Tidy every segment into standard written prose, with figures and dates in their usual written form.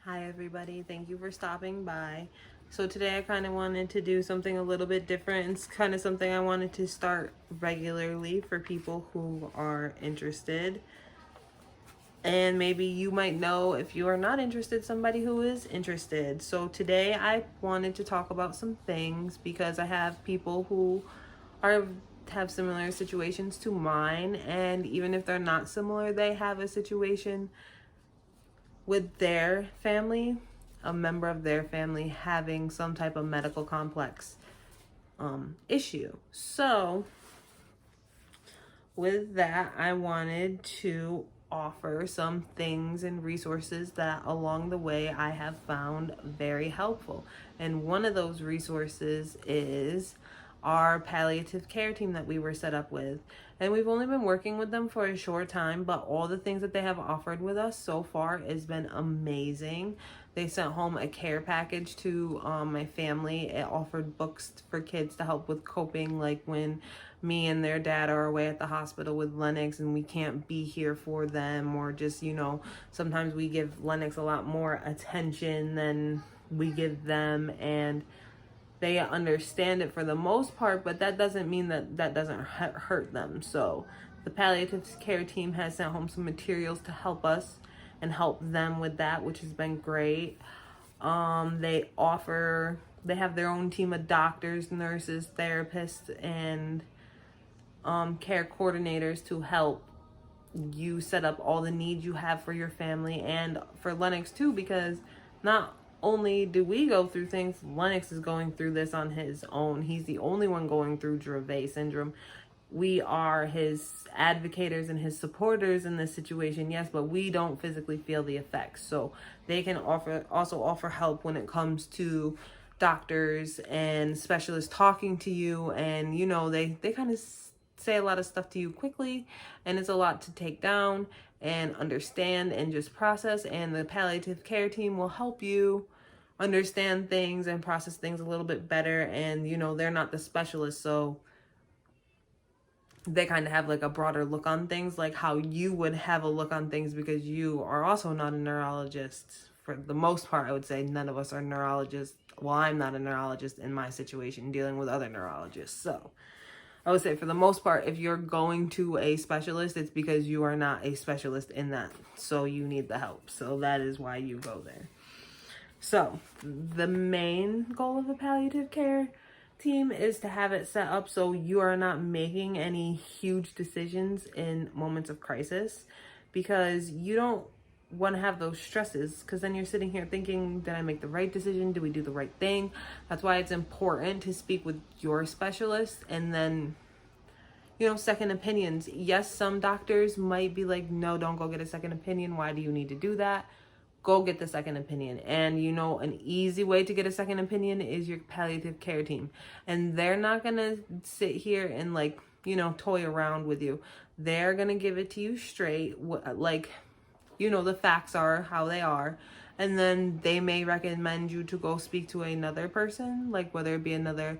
Hi everybody, thank you for stopping by. So today I kind of wanted to do something a little bit different. It's kind of something I wanted to start regularly for people who are interested. And maybe you might know, if you are not interested, somebody who is interested. So today I wanted to talk about some things because I have people who are have similar situations to mine, and even if they're not similar, they have a situation with their family, a member of their family having some type of medical complex issue. So, with that, I wanted to offer some things and resources that along the way I have found very helpful. And one of those resources is our palliative care team that we were set up with. And we've only been working with them for a short time, but all the things that they have offered with us so far has been amazing. They sent home a care package to my family. It offered books for kids to help with coping, like when me and their dad are away at the hospital with Lennox and we can't be here for them, or just, sometimes we give Lennox a lot more attention than we give them, and they understand it for the most part, but that doesn't mean that doesn't hurt them. So the palliative care team has sent home some materials to help us and help them with that, which has been great. They have their own team of doctors, nurses, therapists, and care coordinators to help you set up all the needs you have for your family and for Lennox too, because not only do we go through things, Lennox is going through this on his own. He's the only one going through Dravet syndrome. We are his advocators and his supporters in this situation, yes, but we don't physically feel the effects. So they can also offer help when it comes to doctors and specialists talking to you, and they kind of say a lot of stuff to you quickly, and it's a lot to take down and understand and just process, and the palliative care team will help you understand things and process things a little bit better. And they're not the specialists, so they kind of have like a broader look on things, like how you would have a look on things, because you are also not a neurologist. For the most part, I would say none of us are neurologists. Well, I'm not a neurologist in my situation, dealing with other neurologists. So I would say for the most part, if you're going to a specialist, it's because you are not a specialist in that. So you need the help. So that is why you go there. So the main goal of a palliative care team is to have it set up so you are not making any huge decisions in moments of crisis, because you don't want to have those stresses, because then you're sitting here thinking, did I make the right decision? Did we do the right thing? That's why it's important to speak with your specialist, and then second opinions. Yes, some doctors might be like, no, don't go get a second opinion. Why do you need to do that? Go get the second opinion. And an easy way to get a second opinion is your palliative care team. And they're not going to sit here and toy around with you. They're going to give it to you straight. The facts are how they are. And then they may recommend you to go speak to another person, like whether it be another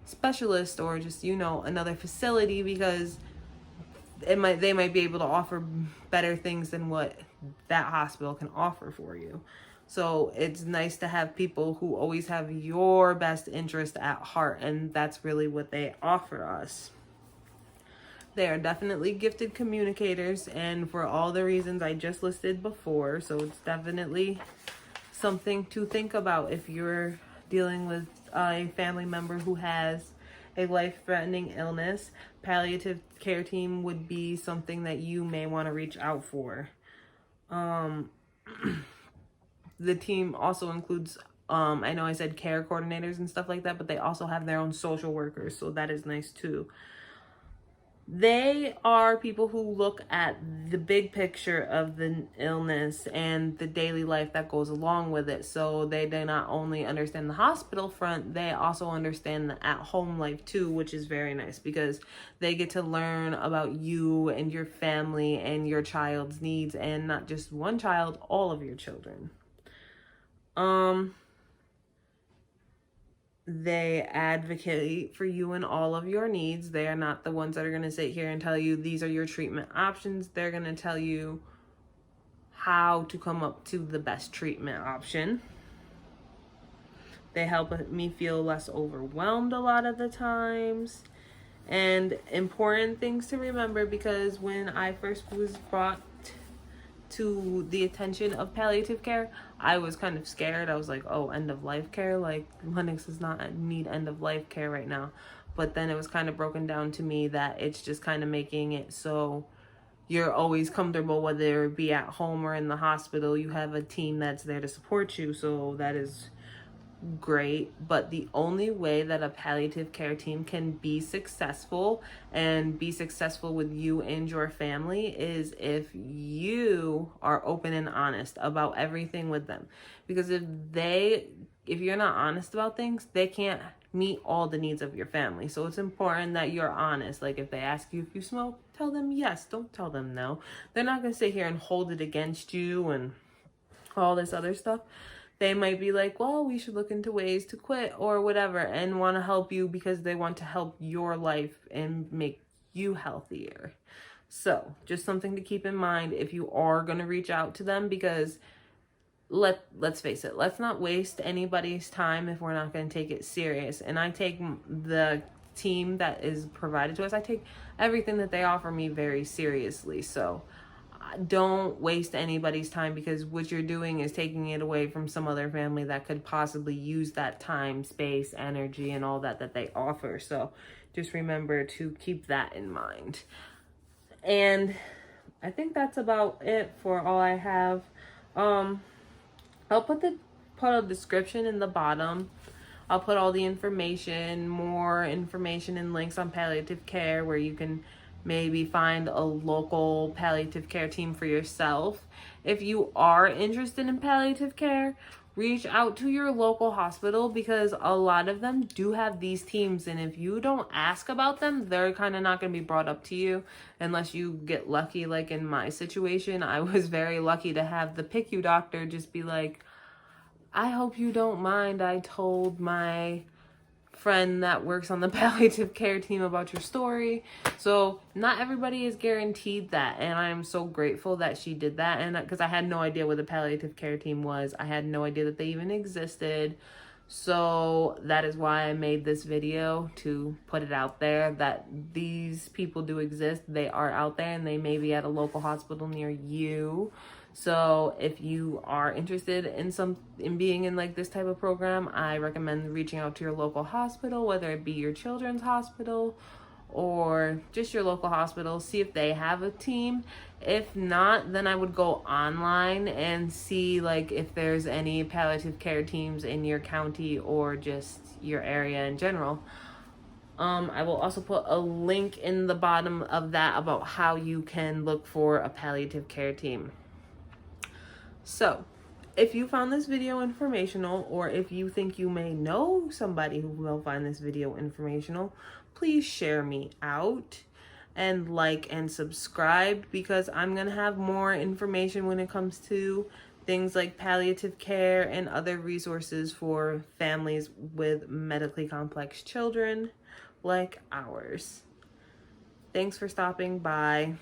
specialist or just, another facility, because they might be able to offer better things than what that hospital can offer for you. So it's nice to have people who always have your best interest at heart, and that's really what they offer us. They are definitely gifted communicators, and for all the reasons I just listed before. So it's definitely something to think about if you're dealing with a family member who has a life-threatening illness. Palliative care team would be something that you may want to reach out for. The team also includes, I know I said care coordinators and stuff like that, but they also have their own social workers, so that is nice too. They are people who look at the big picture of the illness and the daily life that goes along with it. So they do not only understand the hospital front, they also understand the at-home life too, which is very nice, because they get to learn about you and your family and your child's needs, and not just one child, all of your children. They advocate for you and all of your needs. They are not the ones that are going to sit here and tell you these are your treatment options. They're going to tell you how to come up to the best treatment option. They help me feel less overwhelmed a lot of the times. And important things to remember, because when I first was brought to the attention of palliative care, I was kind of scared. I was like, oh, end of life care? Like, Lennox does not need end of life care right now. But then it was kind of broken down to me that it's just kind of making it so you're always comfortable, whether it be at home or in the hospital. You have a team that's there to support you, so that is great. But the only way that a palliative care team can be successful and be successful with you and your family is if you are open and honest about everything with them. Because if you're not honest about things, they can't meet all the needs of your family. So it's important that you're honest. Like, if they ask you if you smoke, tell them yes, don't tell them no. They're not going to sit here and hold it against you and all this other stuff. They might be like, well, we should look into ways to quit or whatever, and want to help you because they want to help your life and make you healthier. So just something to keep in mind if you are going to reach out to them, because let's face it, let's not waste anybody's time if we're not going to take it serious. And I take the team that is provided to us, I take everything that they offer me very seriously. So don't waste anybody's time, because what you're doing is taking it away from some other family that could possibly use that time, space, energy, and all that they offer. So just remember to keep that in mind. And I think that's about it for all I have. I'll put a description in the bottom. I'll put all the information, more information and links on palliative care, where you can maybe find a local palliative care team for yourself. If you are interested in palliative care, reach out to your local hospital, because a lot of them do have these teams. And if you don't ask about them, they're kind of not going to be brought up to you unless you get lucky. Like in my situation, I was very lucky to have the PICU doctor just be like, I hope you don't mind, I told my friend that works on the palliative care team about your story. So not everybody is guaranteed that, and I'm so grateful that she did that. And because I had no idea what the palliative care team was, I had no idea that they even existed. So that is why I made this video, to put it out there that these people do exist. They are out there, and they may be at a local hospital near you. So if you are interested in being in like this type of program, I recommend reaching out to your local hospital, whether it be your children's hospital or just your local hospital. See if they have a team. If not, then I would go online and see like if there's any palliative care teams in your county or just your area in general. I will also put a link in the bottom of that about how you can look for a palliative care team. So, if you found this video informational, or if you think you may know somebody who will find this video informational, please share me out and like and subscribe, because I'm going to have more information when it comes to things like palliative care and other resources for families with medically complex children like ours. Thanks for stopping by.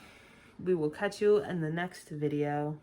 We will catch you in the next video.